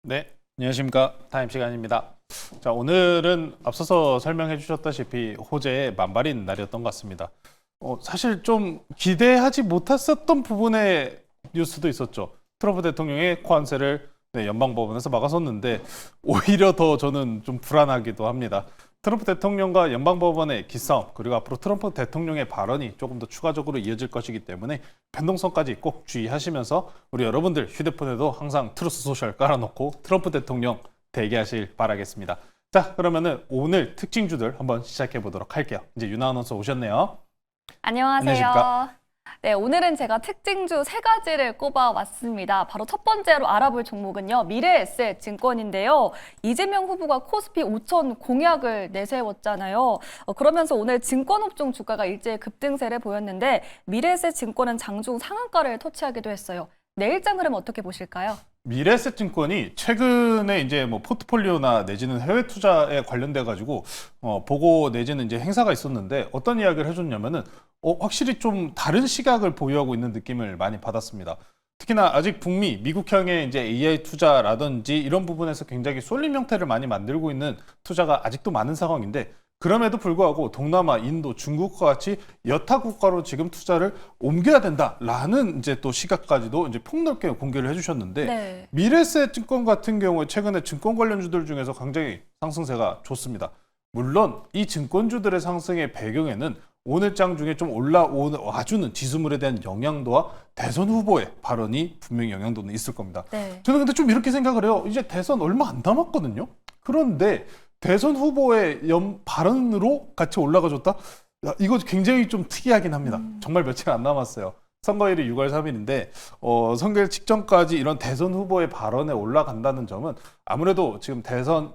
네, 안녕하십니까. 타임 시간입니다. 자, 오늘은 앞서서 설명해 주셨다시피 호재의 만발인 날이었던 것 같습니다. 사실 좀 기대하지 못했었던 부분의 뉴스도 있었죠. 트럼프 대통령의 관세를 연방법원에서 막아섰는데 오히려 더 저는 좀 불안하기도 합니다. 트럼프 대통령과 연방법원의 기싸움, 그리고 앞으로 트럼프 대통령의 발언이 조금 더 추가적으로 이어질 것이기 때문에 변동성까지 꼭 주의하시면서 우리 여러분들 휴대폰에도 항상 트루스 소셜 깔아놓고 트럼프 대통령 대기하실 바라겠습니다. 자, 그러면은 오늘 특징주들 한번 시작해 보도록 할게요. 이제 유나 아나운서 오셨네요. 안녕하세요. 안녕하십니까? 네, 오늘은 제가 특징주 3가지를 꼽아왔습니다. 바로 첫 번째로 알아볼 종목은요, 미래에셋 증권인데요. 이재명 후보가 코스피 5천 공약을 내세웠잖아요. 그러면서 오늘 증권업종 주가가 일제히 급등세를 보였는데 미래에셋 증권은 장중 상한가를 터치하기도 했어요. 내일장 흐름 어떻게 보실까요? 미래에셋 증권이 최근에 이제 뭐 포트폴리오나 내지는 해외 투자에 관련돼 가지고 보고 내지는 이제 행사가 있었는데 어떤 이야기를 해줬냐면은 확실히 좀 다른 시각을 보유하고 있는 느낌을 많이 받았습니다. 특히나 아직 북미, 미국형의 이제 AI 투자라든지 이런 부분에서 굉장히 쏠림 형태를 많이 만들고 있는 투자가 아직도 많은 상황인데 그럼에도 불구하고 동남아, 인도, 중국과 같이 여타 국가로 지금 투자를 옮겨야 된다라는 이제 또 시각까지도 이제 폭넓게 공개를 해주셨는데 네. 미래에셋 증권 같은 경우에 최근에 증권 관련주들 중에서 굉장히 상승세가 좋습니다. 물론 이 증권주들의 상승의 배경에는 오늘 장 중에 좀 와주는 지수물에 대한 영향도와 대선 후보의 발언이 분명히 영향도는 있을 겁니다. 네. 저는 근데 좀 이렇게 생각을 해요. 이제 대선 얼마 안 남았거든요. 그런데 대선 후보의 발언으로 같이 올라가줬다? 야, 이거 굉장히 좀 특이하긴 합니다. 정말 며칠 안 남았어요. 선거일이 6월 3일인데 선거일 직전까지 이런 대선 후보의 발언에 올라간다는 점은 아무래도 지금 대선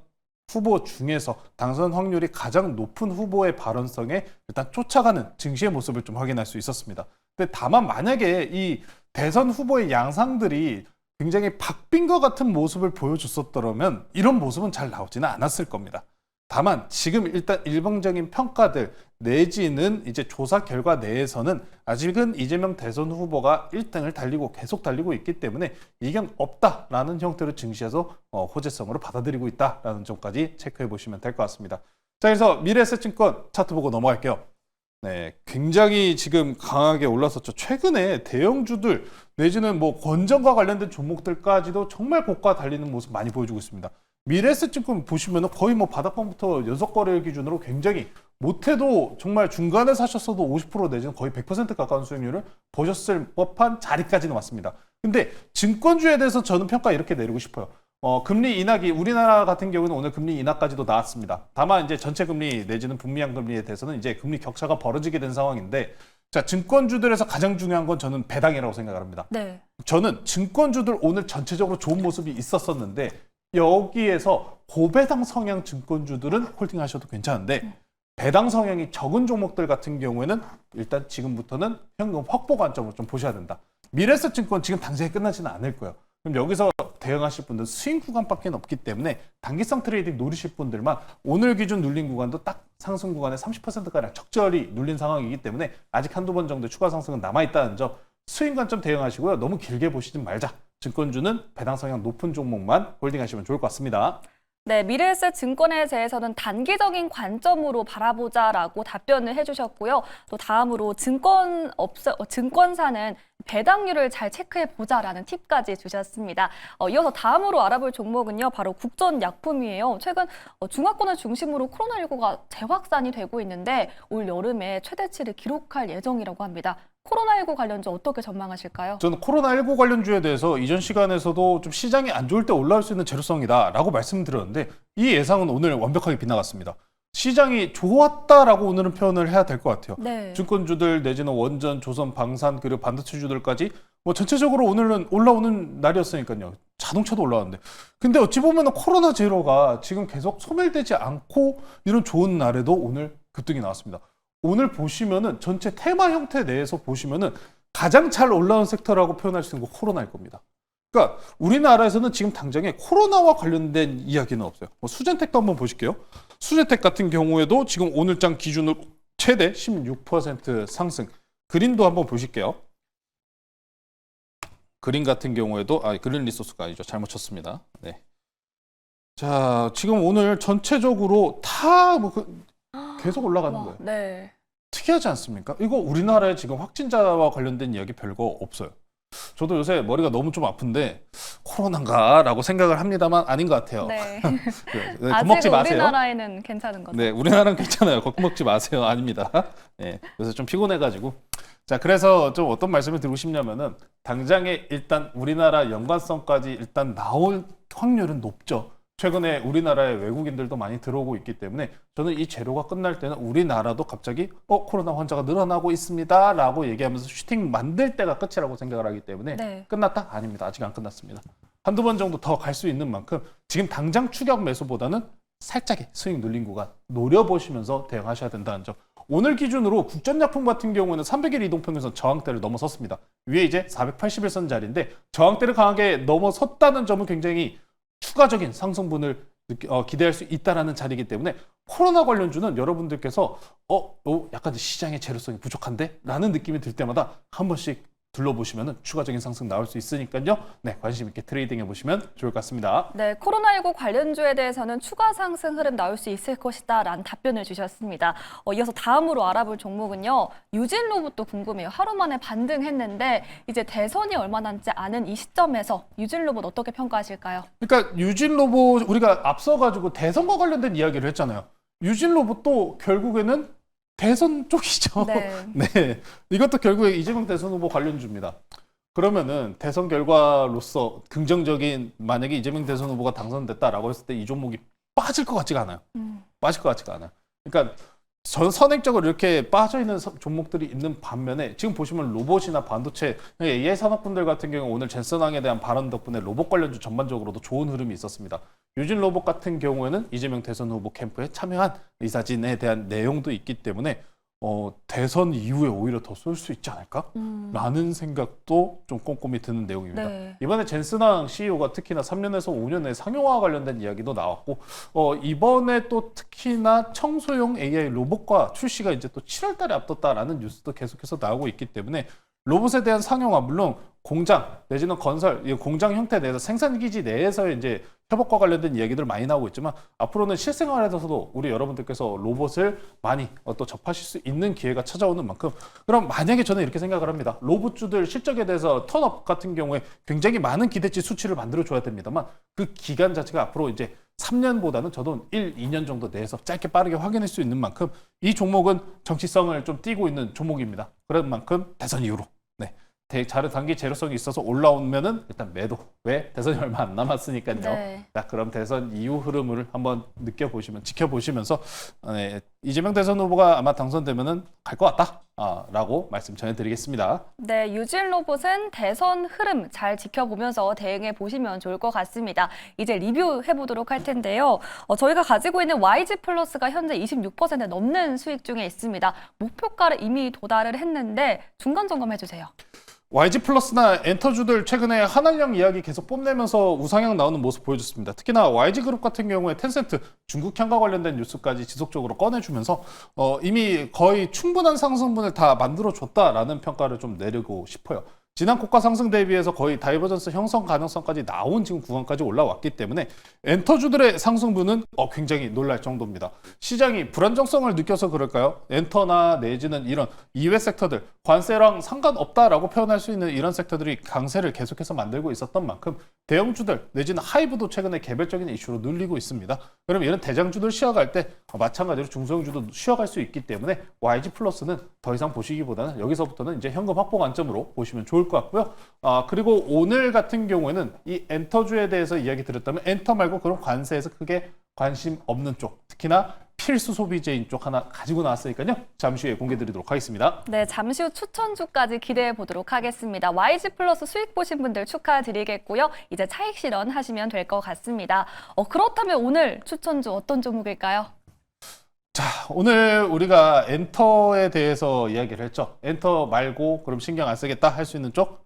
후보 중에서 당선 확률이 가장 높은 후보의 발언성에 일단 쫓아가는 증시의 모습을 좀 확인할 수 있었습니다. 근데 다만 만약에 이 대선 후보의 양상들이 굉장히 박빙과 같은 모습을 보여줬었더라면 이런 모습은 잘 나오지는 않았을 겁니다. 다만 지금 일단 일방적인 평가들 내지는 이제 조사 결과 내에서는 아직은 이재명 대선 후보가 1등을 계속 달리고 있기 때문에 이견 없다라는 형태로 증시에서 호재성으로 받아들이고 있다라는 점까지 체크해 보시면 될 것 같습니다. 자, 그래서 미래에셋증권 차트 보고 넘어갈게요. 네, 굉장히 지금 강하게 올랐었죠. 최근에 대형주들 내지는 뭐 권전과 관련된 종목들까지도 정말 고가 달리는 모습 많이 보여주고 있습니다. 미래에셋증권 보시면 거의 뭐 바닥권부터 연속 거래일 기준으로 굉장히 못해도 정말 중간에 사셨어도 50% 내지는 거의 100% 가까운 수익률을 보셨을 법한 자리까지는 왔습니다. 근데 증권주에 대해서 저는 평가 이렇게 내리고 싶어요. 금리 인하기 우리나라 같은 경우는 오늘 금리 인하까지도 나왔습니다. 다만 이제 전체 금리 내지는 북미양 금리에 대해서는 이제 금리 격차가 벌어지게 된 상황인데 자, 증권주들에서 가장 중요한 건 저는 배당이라고 생각을 합니다. 네. 저는 증권주들 오늘 전체적으로 좋은 모습이 있었었는데 여기에서 고배당 성향 증권주들은 홀딩하셔도 괜찮은데 배당 성향이 적은 종목들 같은 경우에는 일단 지금부터는 현금 확보 관점으로 좀 보셔야 된다. 미래에셋 증권 지금 당장에 끝나지는 않을 거예요. 그럼 여기서 대응하실 분들 스윙 구간밖에 없기 때문에 단기성 트레이딩 노리실 분들만 오늘 기준 눌린 구간도 딱 상승 구간의 30%가량 적절히 눌린 상황이기 때문에 아직 한두 번 정도 추가 상승은 남아있다는 점 스윙 관점 대응하시고요. 너무 길게 보시지 말자. 증권주는 배당 성향 높은 종목만 홀딩하시면 좋을 것 같습니다. 네, 미래에셋 증권에 대해서는 단기적인 관점으로 바라보자라고 답변을 해주셨고요. 또 다음으로 증권사는 배당률을 잘 체크해보자라는 팁까지 주셨습니다. 이어서 다음으로 알아볼 종목은요, 바로 국전약품이에요. 최근 중화권을 중심으로 코로나19가 재확산이 되고 있는데 올 여름에 최대치를 기록할 예정이라고 합니다. 코로나19 관련주 어떻게 전망하실까요? 저는 코로나19 관련주에 대해서 이전 시간에서도 좀 시장이 안 좋을 때 올라올 수 있는 재료성이다라고 말씀드렸는데 이 예상은 오늘 완벽하게 빗나갔습니다. 시장이 좋았다라고 오늘은 표현을 해야 될 것 같아요. 네. 증권주들 내지는 원전, 조선, 방산 그리고 반도체주들까지 뭐 전체적으로 오늘은 올라오는 날이었으니까요. 자동차도 올라왔는데 근데 어찌 보면 코로나 제로가 지금 계속 소멸되지 않고 이런 좋은 날에도 오늘 급등이 나왔습니다. 오늘 보시면은 전체 테마 형태 내에서 보시면은 가장 잘 올라온 섹터라고 표현할 수 있는 건 코로나일 겁니다. 그러니까 우리나라에서는 지금 당장에 코로나와 관련된 이야기는 없어요. 수젠텍도 한번 보실게요. 수젠텍 같은 경우에도 지금 오늘장 기준으로 최대 16% 상승. 그린도 한번 보실게요. 그린 같은 경우에도 그린 리소스가 아니죠. 잘못 쳤습니다. 네. 자, 지금 오늘 전체적으로 다 뭐 계속 올라가는 와, 거예요. 네. 특이하지 않습니까? 이거 우리나라에 지금 확진자와 관련된 이야기 별거 없어요. 저도 요새 머리가 너무 좀 아픈데 코로나인가라고 생각을 합니다만 아닌 것 같아요. 네. 네, 아직 겁먹지 마세요. 우리나라에는 괜찮은 거죠. 네, 우리나라는 괜찮아요. 겁먹지 마세요. 아닙니다. 네, 그래서 좀 피곤해가지고. 자, 그래서 좀 어떤 말씀을 드리고 싶냐면은 당장에 일단 우리나라 연관성까지 일단 나올 확률은 높죠. 최근에 우리나라에 외국인들도 많이 들어오고 있기 때문에 저는 이 재료가 끝날 때는 우리나라도 갑자기 코로나 환자가 늘어나고 있습니다 라고 얘기하면서 슈팅 만들 때가 끝이라고 생각을 하기 때문에 네. 끝났다? 아닙니다. 아직 안 끝났습니다. 한두 번 정도 더 갈 수 있는 만큼 지금 당장 추격 매수보다는 살짝의 스윙 눌린 구간 노려보시면서 대응하셔야 된다는 점. 오늘 기준으로 국전약품 같은 경우에는 300일 이동평균선 저항대를 넘어섰습니다. 위에 이제 481선 자리인데 저항대를 강하게 넘어섰다는 점은 굉장히 추가적인 상승분을 기대할 수 있다는 자리이기 때문에 코로나 관련주는 여러분들께서 약간 시장의 재료성이 부족한데? 라는 느낌이 들 때마다 한 번씩 둘러보시면 추가적인 상승 나올 수 있으니까요. 네, 관심 있게 트레이딩 해보시면 좋을 것 같습니다. 네, 코로나19 관련주에 대해서는 추가 상승 흐름 나올 수 있을 것이다 라는 답변을 주셨습니다. 이어서 다음으로 알아볼 종목은요. 유진로봇도 궁금해요. 하루 만에 반등했는데 이제 대선이 얼마 남지 않은 이 시점에서 유진로봇 어떻게 평가하실까요? 그러니까 유진로봇 우리가 앞서가지고 대선과 관련된 이야기를 했잖아요. 유진로봇도 결국에는 대선 쪽이죠. 네. 네, 이것도 결국에 이재명 대선 후보 관련주입니다. 그러면은 대선 결과로서 긍정적인 만약에 이재명 대선 후보가 당선됐다라고 했을 때 이 종목이 빠질 것 같지가 않아요. 빠질 것 같지가 않아요. 그러니까 전 선행적으로 이렇게 빠져 있는 종목들이 있는 반면에 지금 보시면 로봇이나 반도체, AI 산업분들 같은 경우 오늘 젠슨왕에 대한 발언 덕분에 로봇 관련주 전반적으로도 좋은 흐름이 있었습니다. 유진 로봇 같은 경우에는 이재명 대선 후보 캠프에 참여한 이사진에 대한 내용도 있기 때문에 대선 이후에 오히려 더 쏠 수 있지 않을까? 라는 생각도 좀 꼼꼼히 드는 내용입니다. 네. 이번에 젠슨왕 CEO가 특히나 3년에서 5년의 상용화 관련된 이야기도 나왔고 이번에 또 특히나 청소용 AI 로봇과 출시가 이제 또 7월 달에 앞뒀다라는 뉴스도 계속해서 나오고 있기 때문에 로봇에 대한 상용화 물론 공장 내지는 건설, 공장 형태 내에서 생산기지 내에서 이제 협업과 관련된 이야기들 많이 나오고 있지만 앞으로는 실생활에서도 우리 여러분들께서 로봇을 많이 또 접하실 수 있는 기회가 찾아오는 만큼 그럼 만약에 저는 이렇게 생각을 합니다. 로봇주들 실적에 대해서 턴업 같은 경우에 굉장히 많은 기대치 수치를 만들어줘야 됩니다만 그 기간 자체가 앞으로 이제 3년보다는 저도 1, 2년 정도 내에서 짧게 빠르게 확인할 수 있는 만큼 이 종목은 정치성을 좀 띠고 있는 종목입니다. 그런 만큼 대선 이후로 단기 재료성이 있어서 올라오면은 일단 매도. 왜? 대선이 얼마 안 남았으니까요. 네. 자, 그럼 대선 이후 흐름을 한번 지켜보시면서 이재명 대선 후보가 아마 당선되면은 갈 것 같다. 라고 말씀 전해드리겠습니다. 네, 유진로봇은 대선 흐름 잘 지켜보면서 대응해 보시면 좋을 것 같습니다. 이제 리뷰해 보도록 할 텐데요. 저희가 가지고 있는 YG 플러스가 현재 26% 넘는 수익 중에 있습니다. 목표가를 이미 도달을 했는데 중간 점검해 주세요. YG 플러스나 엔터주들 최근에 한알령 이야기 계속 뽐내면서 우상향 나오는 모습 보여줬습니다. 특히나 YG 그룹 같은 경우에 텐센트 중국 향과 관련된 뉴스까지 지속적으로 꺼내주면서 이미 거의 충분한 상승분을 다 만들어줬다라는 평가를 좀 내리고 싶어요. 지난 고가 상승 대비해서 거의 다이버전스 형성 가능성까지 나온 지금 구간까지 올라왔기 때문에 엔터주들의 상승분은 굉장히 놀랄 정도입니다. 시장이 불안정성을 느껴서 그럴까요? 엔터나 내지는 이런 이외 섹터들, 관세랑 상관없다라고 표현할 수 있는 이런 섹터들이 강세를 계속해서 만들고 있었던 만큼 대형주들 내지는 하이브도 최근에 개별적인 이슈로 눌리고 있습니다. 그럼 이런 대장주들 쉬어갈 때 마찬가지로 중소형주도 쉬어갈 수 있기 때문에 YG 플러스는 더 이상 보시기보다는 여기서부터는 이제 현금 확보 관점으로 보시면 좋을 것 같고요. 그리고 오늘 같은 경우에는 이 엔터주에 대해서 이야기 드렸다면 엔터 말고 그런 관세에서 크게 관심 없는 쪽, 특히나 필수 소비재인 쪽 하나 가지고 나왔으니까요. 잠시 후에 공개드리도록 하겠습니다. 네, 잠시 후 추천주까지 기대해 보도록 하겠습니다. YG 플러스 수익 보신 분들 축하드리겠고요. 이제 차익 실현 하시면 될 것 같습니다. 그렇다면 오늘 추천주 어떤 종목일까요? 자, 오늘 우리가 엔터에 대해서 이야기를 했죠. 엔터 말고 그럼 신경 안 쓰겠다 할 수 있는 쪽?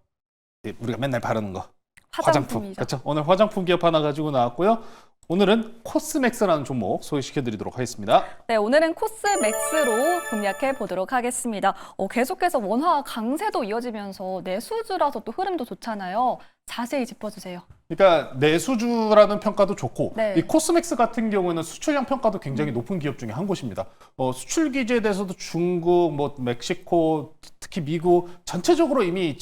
우리가 맨날 바르는 거. 화장품. 화장품이죠. 그렇죠. 오늘 화장품 기업 하나 가지고 나왔고요. 오늘은 코스맥스라는 종목 소개시켜드리도록 하겠습니다. 네, 오늘은 코스맥스로 공략해 보도록 하겠습니다. 계속해서 원화 강세도 이어지면서 내수주라서 또 흐름도 좋잖아요. 자세히 짚어주세요. 그러니까 내수주라는 평가도 좋고 네. 이 코스맥스 같은 경우에는 수출량 평가도 굉장히 높은 기업 중에 한 곳입니다. 수출 규제에 대해서도 중국, 멕시코, 특히 미국 전체적으로 이미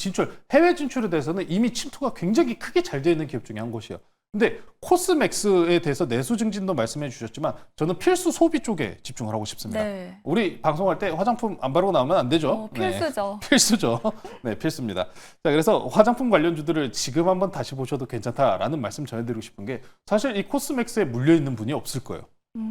해외 진출에 대해서는 이미 침투가 굉장히 크게 잘 되어 있는 기업 중에 한 곳이에요. 근데 코스맥스에 대해서 내수 증진도 말씀해 주셨지만 저는 필수 소비 쪽에 집중을 하고 싶습니다. 네. 우리 방송할 때 화장품 안 바르고 나오면 안 되죠? 필수죠. 네, 필수죠. 네, 필수입니다. 자, 그래서 화장품 관련주들을 지금 한번 다시 보셔도 괜찮다라는 말씀 전해드리고 싶은 게 사실 이 코스맥스에 물려있는 분이 없을 거예요.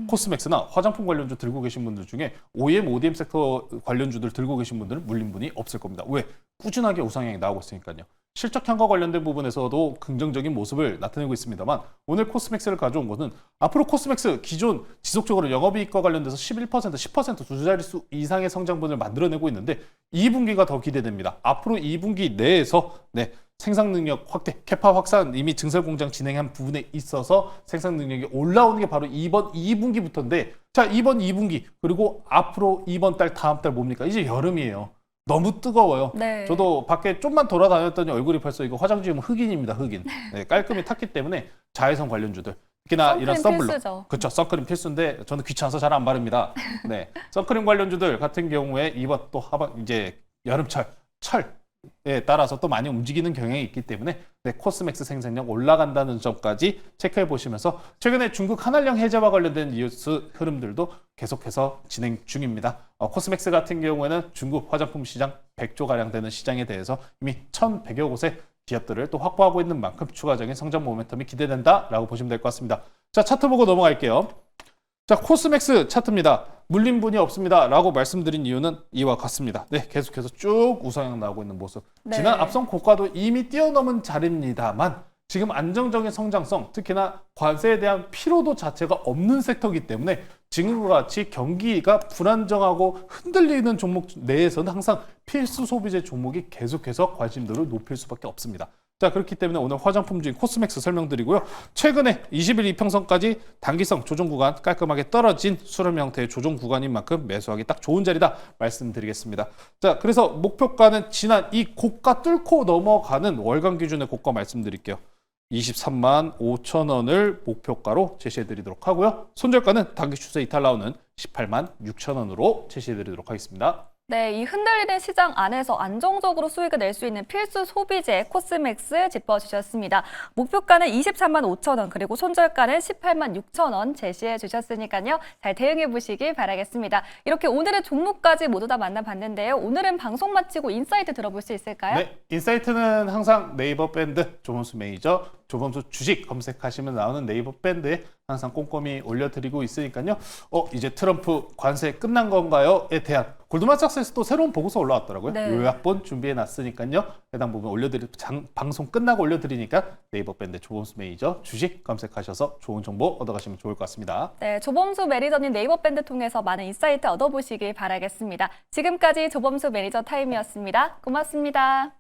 코스맥스나 화장품 관련주 들고 계신 분들 중에 OEM, ODM 섹터 관련주들 들고 계신 분들은 물린 분이 없을 겁니다. 왜? 꾸준하게 우상향이 나오고 있으니까요. 실적 향과 관련된 부분에서도 긍정적인 모습을 나타내고 있습니다만 오늘 코스맥스를 가져온 것은 앞으로 코스맥스 기존 지속적으로 영업이익과 관련돼서 11%, 10% 두 자릿수 이상의 성장분을 만들어내고 있는데 2분기가 더 기대됩니다. 앞으로 2분기 내에서 생산 능력 확대, 캐파 확산 이미 증설 공장 진행한 부분에 있어서 생산 능력이 올라오는 게 바로 이번 2분기부터인데 자, 이번 2분기 그리고 앞으로 이번 달 다음 달 뭡니까? 이제 여름이에요. 너무 뜨거워요. 네. 저도 밖에 좀만 돌아다녔더니 얼굴이 벌써 이거 화장 지우면 흑인입니다. 흑인. 네, 깔끔히 탔기 때문에 자외선 관련주들. 특히나 이런 선블록. 필수죠. 그렇죠. 선크림 필수인데 저는 귀찮아서 잘 안 바릅니다. 네. 선크림 관련주들 같은 경우에 이번 또 이제 여름철 철에 따라서 또 많이 움직이는 경향이 있기 때문에 코스맥스 생산량 올라간다는 점까지 체크해 보시면서 최근에 중국 한알령 해제와 관련된 뉴스 흐름들도 계속해서 진행 중입니다. 코스맥스 같은 경우에는 중국 화장품 시장 100조 가량 되는 시장에 대해서 이미 1,100여 곳의 기업들을 또 확보하고 있는 만큼 추가적인 성장 모멘텀이 기대된다라고 보시면 될 것 같습니다. 자, 차트 보고 넘어갈게요. 자, 코스맥스 차트입니다. 물린 분이 없습니다. 라고 말씀드린 이유는 이와 같습니다. 네, 계속해서 쭉 우상향 나오고 있는 모습. 네. 지난 앞선 고가도 이미 뛰어넘은 자리입니다만 지금 안정적인 성장성, 특히나 관세에 대한 피로도 자체가 없는 섹터이기 때문에 지금과 같이 경기가 불안정하고 흔들리는 종목 내에서는 항상 필수 소비재 종목이 계속해서 관심도를 높일 수밖에 없습니다. 자, 그렇기 때문에 오늘 화장품주인 코스맥스 설명드리고요. 최근에 20일 이평선까지 단기성 조정 구간 깔끔하게 떨어진 수렴 형태의 조정 구간인 만큼 매수하기 딱 좋은 자리다 말씀드리겠습니다. 자, 그래서 목표가는 지난 이 고가 뚫고 넘어가는 월간 기준의 고가 말씀드릴게요. 23만 5천 원을 목표가로 제시해드리도록 하고요. 손절가는 단기 추세 이탈 나오는 18만 6천 원으로 제시해드리도록 하겠습니다. 네, 이 흔들리는 시장 안에서 안정적으로 수익을 낼 수 있는 필수 소비재 코스맥스 짚어주셨습니다. 목표가는 23만 5천 원 그리고 손절가는 18만 6천 원 제시해 주셨으니까요. 잘 대응해 보시길 바라겠습니다. 이렇게 오늘의 종목까지 모두 다 만나봤는데요. 오늘은 방송 마치고 인사이트 들어볼 수 있을까요? 네, 인사이트는 항상 네이버 밴드 조범수 매니저, 조범수 주식 검색하시면 나오는 네이버 밴드에 항상 꼼꼼히 올려드리고 있으니까요. 이제 트럼프 관세 끝난 건가요?에 대한 골드만삭스에서 또 새로운 보고서 올라왔더라고요. 네. 요약본 준비해놨으니까요. 해당 부분 방송 끝나고 올려드리니까 네이버 밴드 조범수 매니저 주식 검색하셔서 좋은 정보 얻어가시면 좋을 것 같습니다. 네, 조범수 매니저님 네이버 밴드 통해서 많은 인사이트 얻어보시길 바라겠습니다. 지금까지 조범수 매니저 타임이었습니다. 고맙습니다.